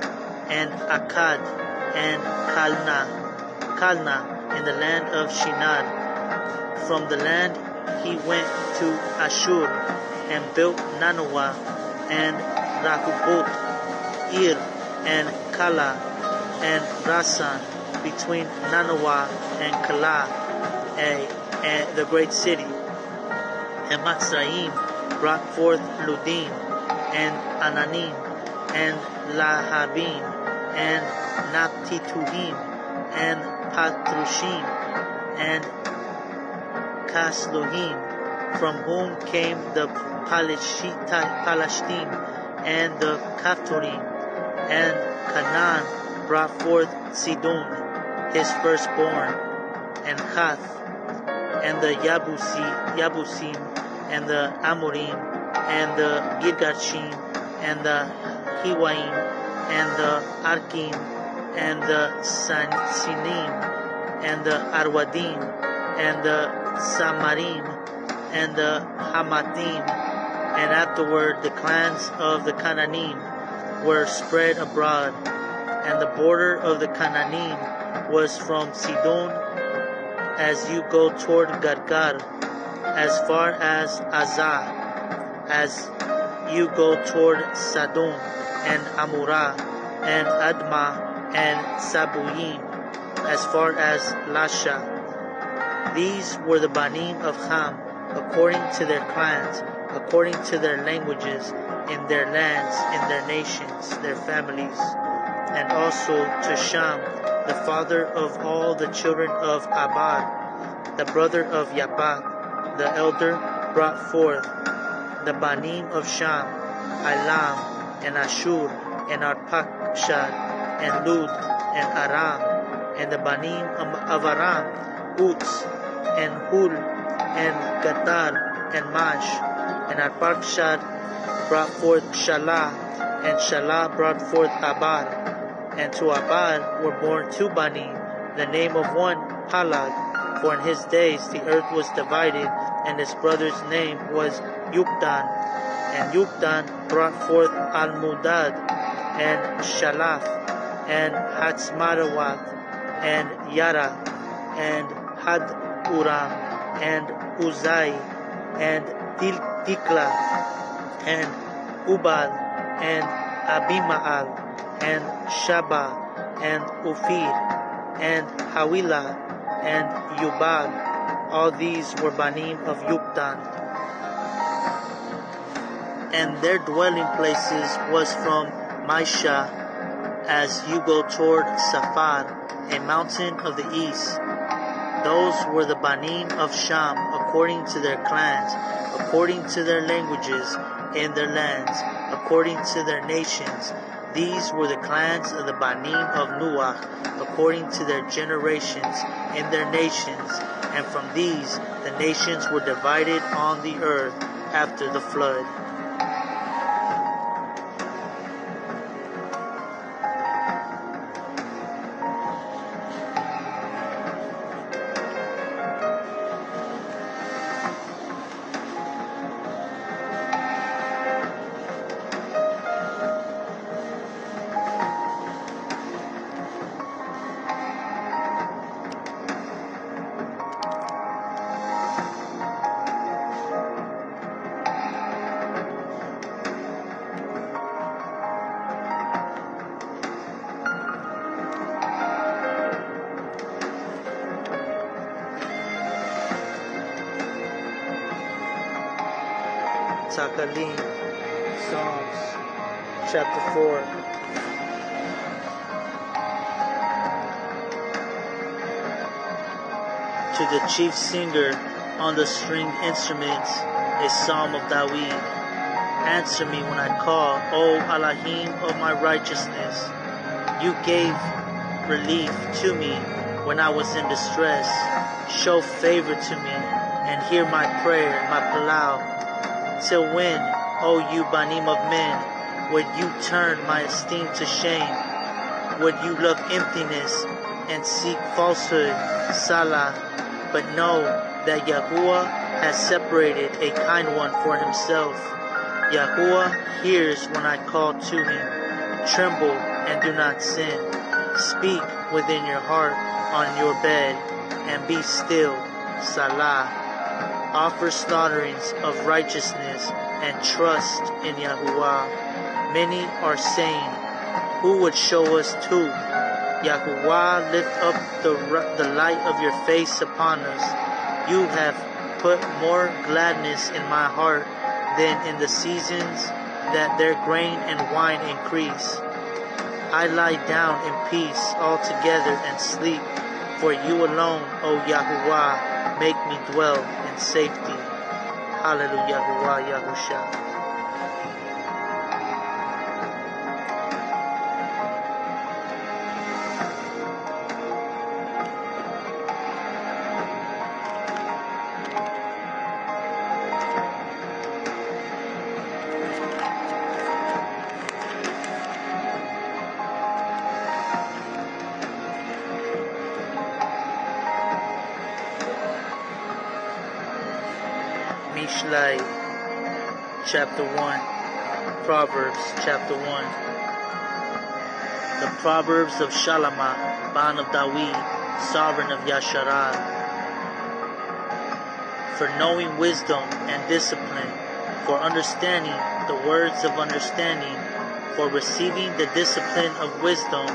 and Akkad, and Calna in the land of Shinar. From the land he went to Ashur, and built Nanoah, and Rehoboth, Ir, and Kala, and Rasan, between Nanoah and Kala, and the great city. And Natsraym brought forth Ludim, and Ananim, and Lahabim, and Naptituhim, and Patrushim, and Kasluhim, from whom came the Palashtim, and the Kaptorim. And Canaan brought forth Sidon, his firstborn, and Hath, and the Yabusim, and the Amorim, and the Girgashim, and the Hiwaim, and the Arkim, and the Sinim, and the Arwadim, and the Samarim, and the Hamathim. And afterward the clans of the Canaanim were spread abroad. And the border of the Canaanim was from Sidon, as you go toward Gargar, as far as Azah, as you go toward Sadon, and Amurah, and Admah, and Sabuyim, as far as Lasha. These were the banim of Ham, according to their clans, according to their languages, in their lands, in their nations, their families. And also to Sham, the father of all the children of Abad, the brother of Yabat, the elder, brought forth the banim of Sham, Elam, and Ashur, and Arpachshad, and Lud, and Aram. And the banim of Aram, Uz, and Hul, and Gatar, and Mash. And Arpachshad brought forth Shalah, and Shalah brought forth Abad. And to Abad were born two banim, the name of one Palag, for in his days the earth was divided, and his brother's name was Yukdan. And Yukdan brought forth Almudad, and Shalaf, and Hatzmarawat, and Yara, and Haduram, and Uzai, and Dikla, and Ubal, and Abimaal, and Shaba, and Ophir, and Hawilah, and Yubal. All these were banim of Yukdan. And their dwelling places was from Maisha, as you go toward Safar, a mountain of the east. Those were the banim of Sham, according to their clans, according to their languages, in their lands, according to their nations. These were the clans of the banim of Noach, according to their generations, in their nations. And from these the nations were divided on the earth after the flood. ALAHYM, Psalms, chapter 4. To the chief singer on the stringed instruments, a psalm of David. Answer me when I call, O ALAHYM of my righteousness. You gave relief to me when I was in distress. Show favor to me and hear my prayer, my palau. Till when, O Yubalym of men, would you turn my esteem to shame? Would you love emptiness and seek falsehood, Salah? But know that Yahuwah has separated a kind one for himself. Yahuwah hears when I call to him. Tremble and do not sin. Speak within your heart on your bed and be still, Salah. Offer slaughterings of righteousness and trust in Yahuwah. Many are saying, who would show us truth? Yahuwah, lift up the light of your face upon us. You have put more gladness in my heart than in the seasons that their grain and wine increase. I lie down in peace altogether and sleep, for you alone, O Yahuwah, make me dwell in safety. Hallelujah, YAHUSHA. Mishlei, chapter 1, Proverbs, chapter 1. The Proverbs of Shalamah, Ban of David, sovereign of Yasharal. For knowing wisdom and discipline, for understanding the words of understanding, for receiving the discipline of wisdom,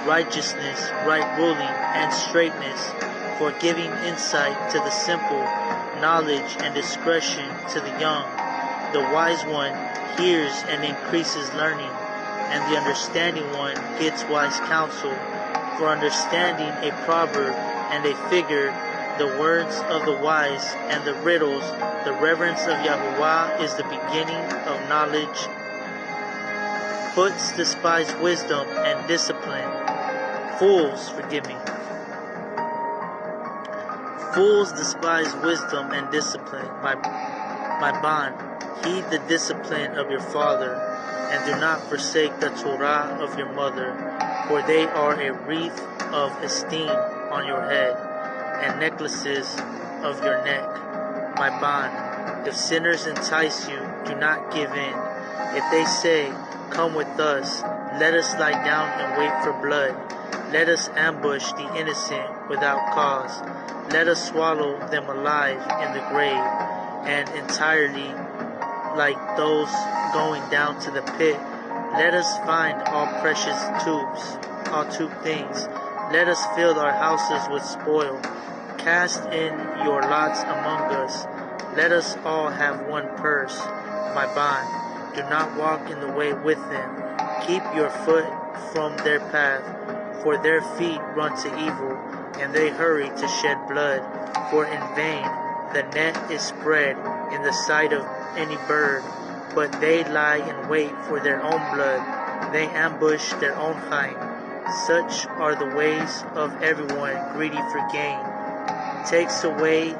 righteousness, right ruling, and straightness, for giving insight to the simple, knowledge and discretion to the young. The wise one hears and increases learning, and the understanding one gets wise counsel. For understanding a proverb and a figure, the words of the wise and the riddles, the reverence of Yahuwah is the beginning of knowledge. Fools despise wisdom and discipline. Fools despise wisdom and discipline. My bond, heed the discipline of your father, and do not forsake the Torah of your mother, for they are a wreath of esteem on your head, and necklaces of your neck. My bond, if sinners entice you, do not give in. If they say, come with us, let us lie down and wait for blood. Let us ambush the innocent without cause. Let us swallow them alive in the grave, and entirely like those going down to the pit. Let us find all precious all tube things. Let us fill our houses with spoil. Cast in your lots among us. Let us all have one purse. My bond, do not walk in the way with them. Keep your foot from their path, for their feet run to evil, and they hurry to shed blood. For in vain the net is spread in the sight of any bird, but they lie in wait for their own blood. They ambush their own hind. Such are the ways of everyone greedy for gain. Takes away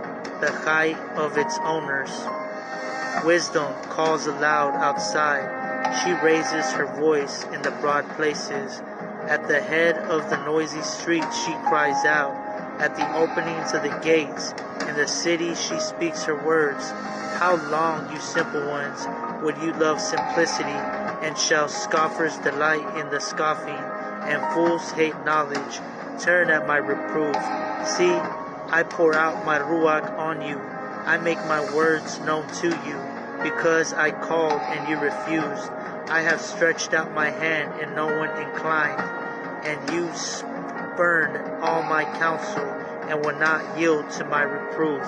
the height of its owners. Wisdom calls aloud outside. She raises her voice in the broad places. At the head of the noisy streets she cries out. At the openings of the gates in the city she speaks her words. How long, you simple ones, would you love simplicity, and shall scoffers delight in the scoffing, and fools hate knowledge? Turn at my reproof. See, I pour out my ruach on you. I make my words known to you, because I called and you refused. I have stretched out my hand and no one inclined, and you spurned all my counsel and will not yield to my reproof.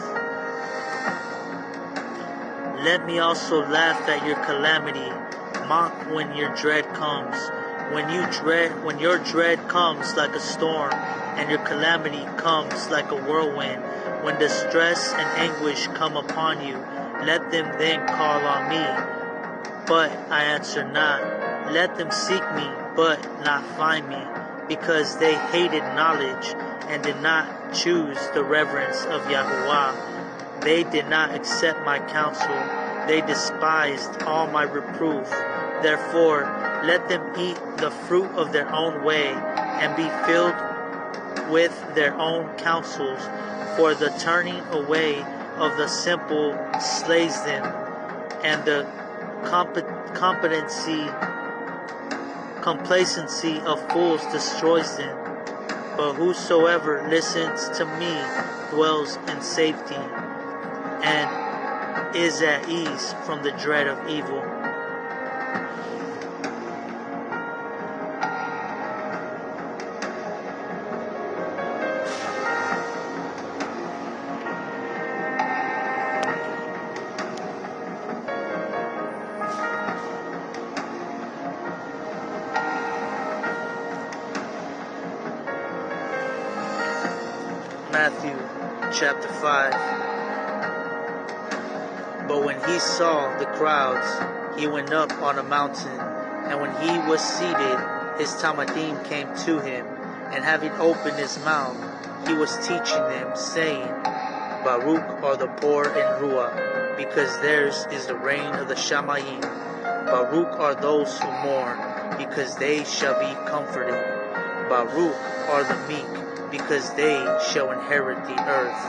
Let me also laugh at your calamity, mock when your dread comes. When your dread comes like a storm, and your calamity comes like a whirlwind, When distress and anguish come upon you, let them then call on me, but I answer not. Let them seek me, but not find me, because they hated knowledge and did not choose the reverence of Yahuwah. They did not accept my counsel. They despised all my reproof. Therefore, let them eat the fruit of their own way and be filled with their own counsels, for the turning away of the simple slays them, and the complacency of fools destroys them. But whosoever listens to me dwells in safety and is at ease from the dread of evil. Matthew chapter 5. But when he saw the crowds, he went up on a mountain, and when he was seated, his Talmidim came to him, and having opened his mouth, he was teaching them, saying, Baruch are the poor in Ruah, because theirs is the reign of the Shamayim. Baruch are those who mourn, because they shall be comforted. Baruch are the meek, because they shall inherit the earth.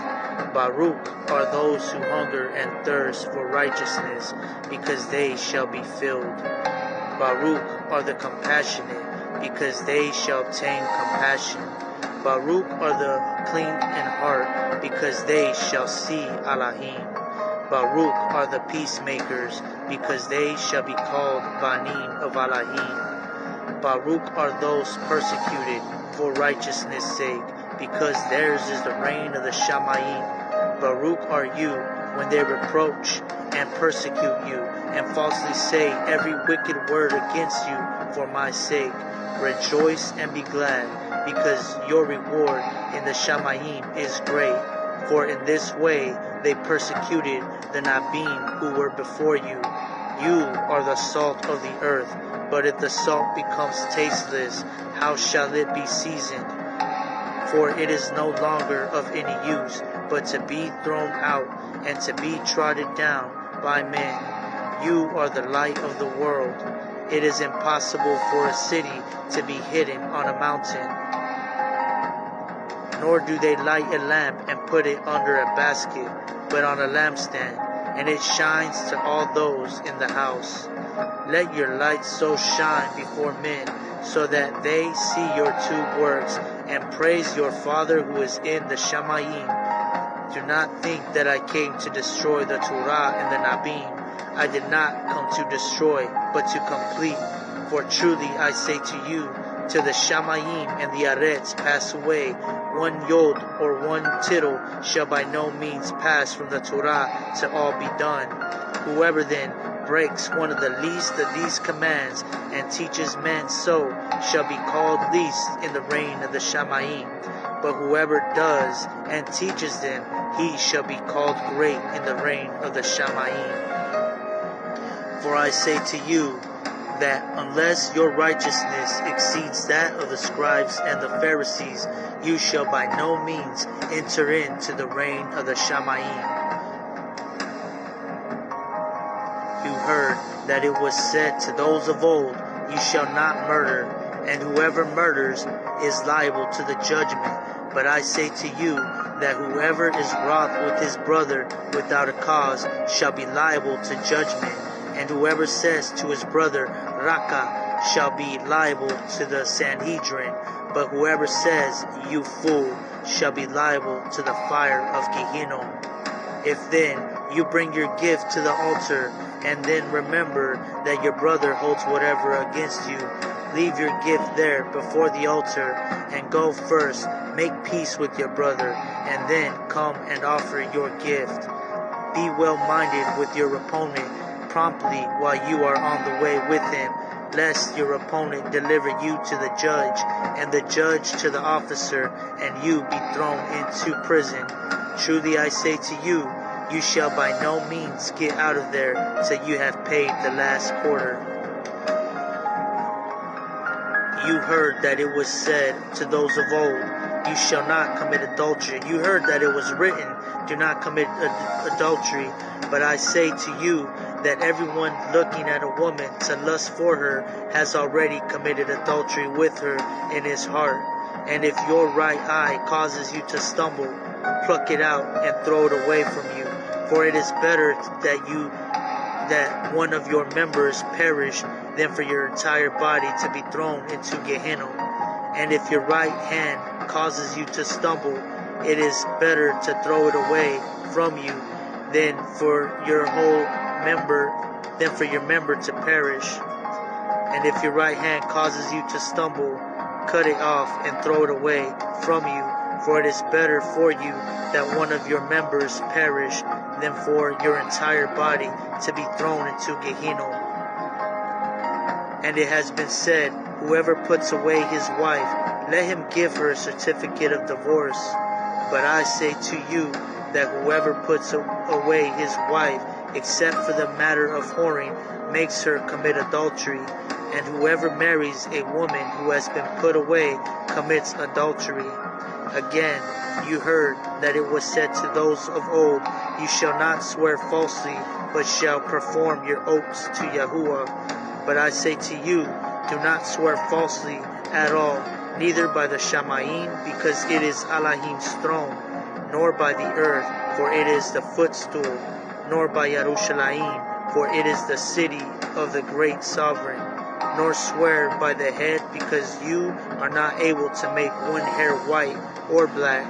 Baruch are those who hunger and thirst for righteousness, because they shall be filled. Baruch are the compassionate, because they shall obtain compassion. Baruch are the clean in heart, because they shall see ALAHYM. Baruch are the peacemakers, because they shall be called Banim of ALAHYM. Baruch are those persecuted for righteousness' sake, because theirs is the reign of the Shamayim. Baruch are you when they reproach and persecute you, and falsely say every wicked word against you for my sake. Rejoice and be glad, because your reward in the Shamayim is great. For in this way they persecuted the Nabim who were before you. You are the salt of the earth, but if the salt becomes tasteless, how shall it be seasoned? For it is no longer of any use, but to be thrown out and to be trodden down by men. You are the light of the world. It is impossible for a city to be hidden on a mountain, nor do they light a lamp and put it under a basket, but on a lampstand, and it shines to all those in the house. Let your light so shine before men, so that they see your two works and praise your Father who is in the Shamayim. Do not think that I came to destroy the Torah and the Nabim. I did not come to destroy, but to complete. For truly I say to you, till the Shamayim and the Arets pass away, one yod or one tittle shall by no means pass from the Torah to all be done. Whoever then breaks one of the least of these commands and teaches men so shall be called least in the reign of the Shamayim. But whoever does and teaches them, he shall be called great in the reign of the Shamayim. For I say to you that unless your righteousness exceeds that of the scribes and the Pharisees, you shall by no means enter into the reign of the Shamayim. You heard that it was said to those of old, you shall not murder, and whoever murders is liable to the judgment. But I say to you that whoever is wroth with his brother without a cause shall be liable to judgment. And whoever says to his brother, Raka, shall be liable to the Sanhedrin. But whoever says, you fool, shall be liable to the fire of Gehinnom. If then you bring your gift to the altar, and then remember that your brother holds whatever against you, leave your gift there before the altar, and go first, make peace with your brother, and then come and offer your gift. Be well-minded with your opponent promptly while you are on the way with him, lest your opponent deliver you to the judge, and the judge to the officer, and you be thrown into prison. Truly I say to you, you shall by no means get out of there till you have paid the last quarter. You heard that it was said to those of old, you shall not commit adultery. You heard that it was written, do not commit adultery. But I say to you that everyone looking at a woman to lust for her has already committed adultery with her in his heart. And if your right eye causes you to stumble, pluck it out and throw it away from you. For it is better that one of your members perish than for your entire body to be thrown into Gehenna. And if your right hand causes you to stumble, it is better to throw it away from you than for your member to perish. And if your right hand causes you to stumble, cut it off and throw it away from you. For it is better for you that one of your members perish than for your entire body to be thrown into Gehenna. And it has been said, whoever puts away his wife, let him give her a certificate of divorce. But I say to you that whoever puts away his wife, except for the matter of whoring, makes her commit adultery. And whoever marries a woman who has been put away commits adultery. Again, you heard that it was said to those of old, you shall not swear falsely, but shall perform your oaths to Yahuwah. But I say to you, do not swear falsely at all, neither by the Shamayim, because it is ALAHYM's throne, nor by the earth, for it is the footstool, nor by Yerushalayim, for it is the city of the great sovereign. Nor swear by the head, because you are not able to make one hair white or black.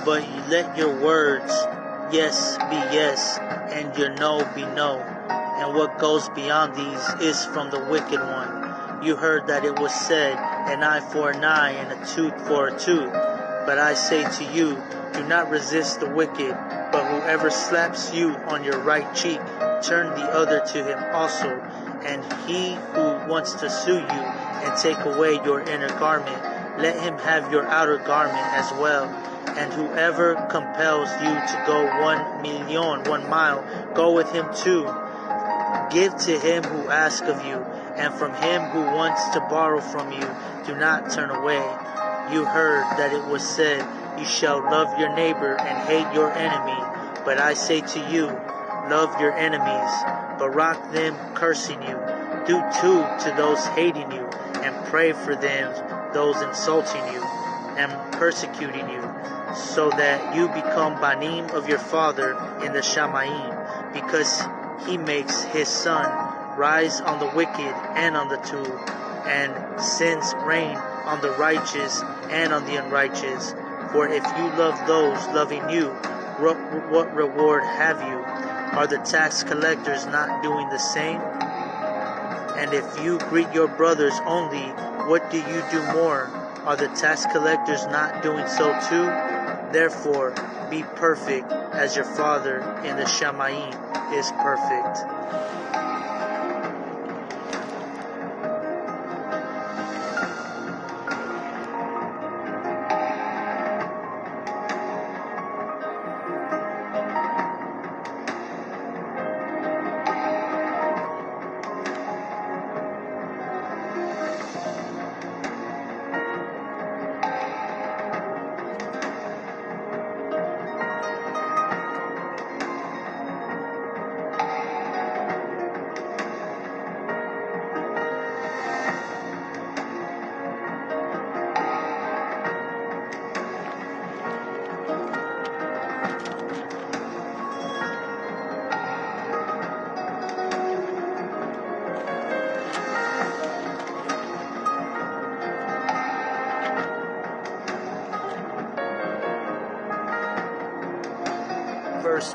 But you let your words, yes, be yes, and your no be no. And what goes beyond these is from the wicked one. You heard that it was said, an eye for an eye and a tooth for a tooth. But I say to you, do not resist the wicked, but whoever slaps you on your right cheek, turn the other to him also. And he who wants to sue you and take away your inner garment, let him have your outer garment as well. And whoever compels you to go 1 mile, go with him too. Give to him who asks of you, and from him who wants to borrow from you, do not turn away. You heard that it was said, you shall love your neighbor and hate your enemy. But I say to you, love your enemies, barak them cursing you. Do too to those hating you, and pray for them, those insulting you and persecuting you, so that you become banim of your Father in the Shamayim, because he makes his sun rise on the wicked and on the true, and sends rain on the righteous and on the unrighteous. For if you love those loving you, what reward have you? Are the tax collectors not doing the same? And if you greet your brothers only, what do you do more? Are the tax collectors not doing so too? Therefore, be perfect as your Father in the Shamayim is perfect.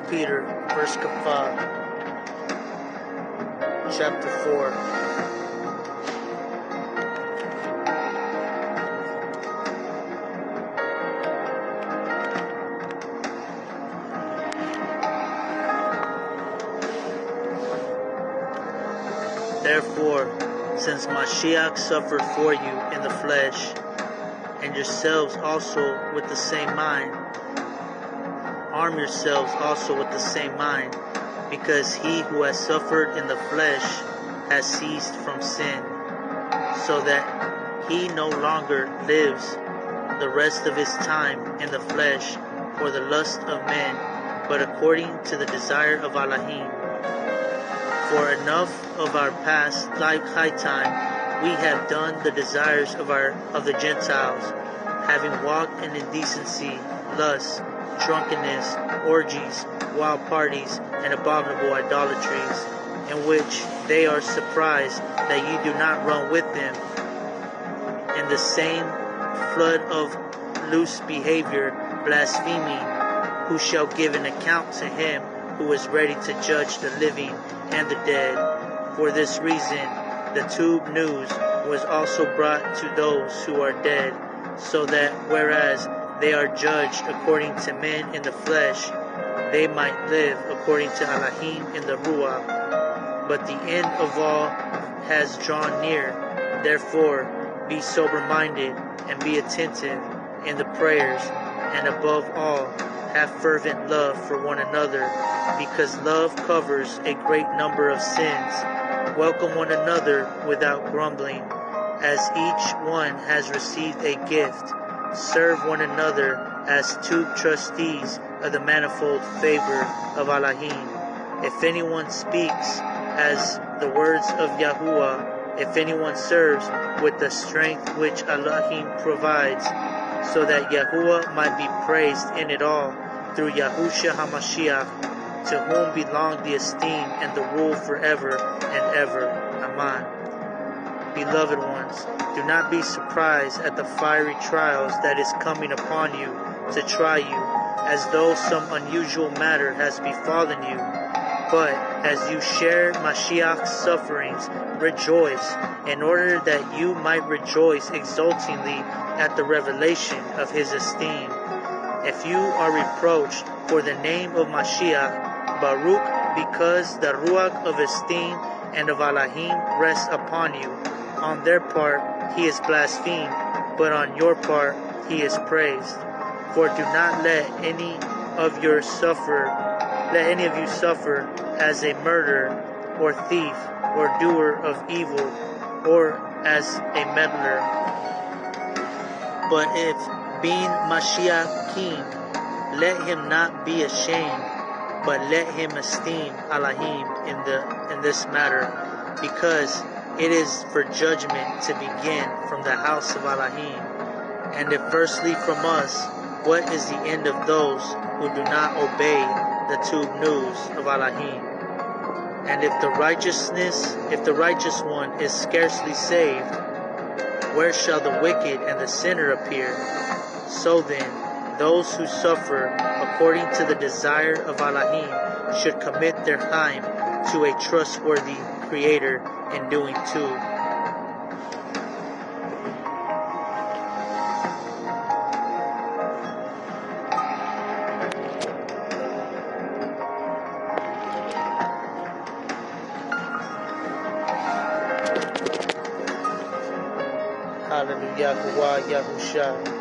Peter, 1 Caphar, chapter 4. Therefore, since Mashiach suffered for you in the flesh, and yourselves also with the same mind, arm yourselves also with the same mind, because he who has suffered in the flesh has ceased from sin, so that he no longer lives the rest of his time in the flesh for the lust of men, but according to the desire of ALAHYM. For enough of our past high time we have done the desires of the Gentiles, having walked in indecency, lust, drunkenness, orgies, wild parties, and abominable idolatries, in which they are surprised that ye do not run with them in the same flood of loose behavior, blaspheming, who shall give an account to him who is ready to judge the living and the dead. For this reason, the tube news was also brought to those who are dead, so that whereas they are judged according to men in the flesh, they might live according to ALAHYM in the Ruach. But the end of all has drawn near. Therefore, be sober-minded and be attentive in the prayers, and above all, have fervent love for one another, because love covers a great number of sins. Welcome one another without grumbling. As each one has received a gift, serve one another as two trustees of the manifold favor of ALAHYM. If anyone speaks as the words of Yahuwah, if anyone serves with the strength which ALAHYM provides, so that Yahuwah might be praised in it all, through YAHUSHA HaMashiach, to whom belong the esteem and the rule forever and ever. Amen. Beloved ones, do not be surprised at the fiery trials that is coming upon you to try you, as though some unusual matter has befallen you. But as you share Mashiach's sufferings, rejoice, in order that you might rejoice exultingly at the revelation of his esteem. If you are reproached for the name of Mashiach, Baruch, because the Ruach of esteem and of ALAHYM rests upon you. On their part he is blasphemed, but on your part he is praised. For do not let any of you suffer as a murderer, or thief, or doer of evil, or as a meddler. But if, being Mashiach king, let him not be ashamed, but let him esteem ALAHYM in this matter, because it is for judgment to begin from the house of ALAHYM. And if firstly from us, what is the end of those who do not obey the tube news of ALAHYM? And if the righteous one is scarcely saved, where shall the wicked and the sinner appear? So then, those who suffer according to the desire of ALAHYM should commit their time to a trustworthy Creator in doing too. Hallelujah, YAHUSHA.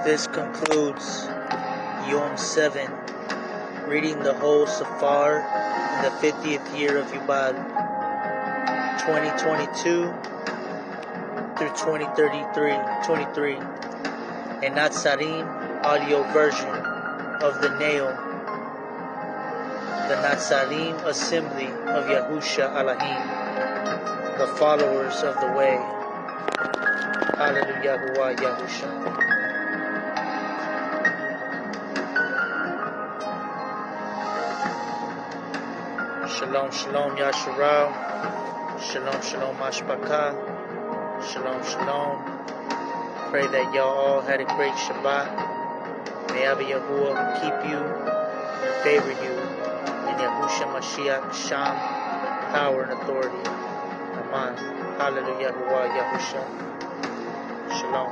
This concludes Yom 7, reading the whole Caphar in the 50th year of Yubal, 2022 through 2023, a Natsraym audio version of the NAYAL, the Natsarym assembly of YAHUSHA ALAHYM, the followers of the way. Hallelujah, YAHUSHA. Shalom, shalom, Yasharal. Shalom, shalom, Mashpaka. Shalom, shalom. Pray that y'all all had a great Shabbat. May Abba Yahuwah keep you and favor you. In Yahusha Mashiach, Sham, power and authority. Amen. Hallelujah. Yahusha. Shalom.